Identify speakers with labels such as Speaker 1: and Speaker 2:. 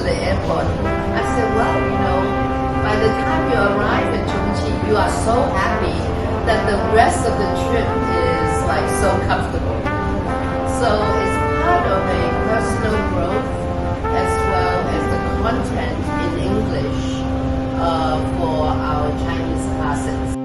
Speaker 1: the airport. I said, well, by the time you arrive in Chongqing, you are so happy that the rest of the trip is like so comfortable. So it's part of a personal growth as well as the content in English for our Chinese classes.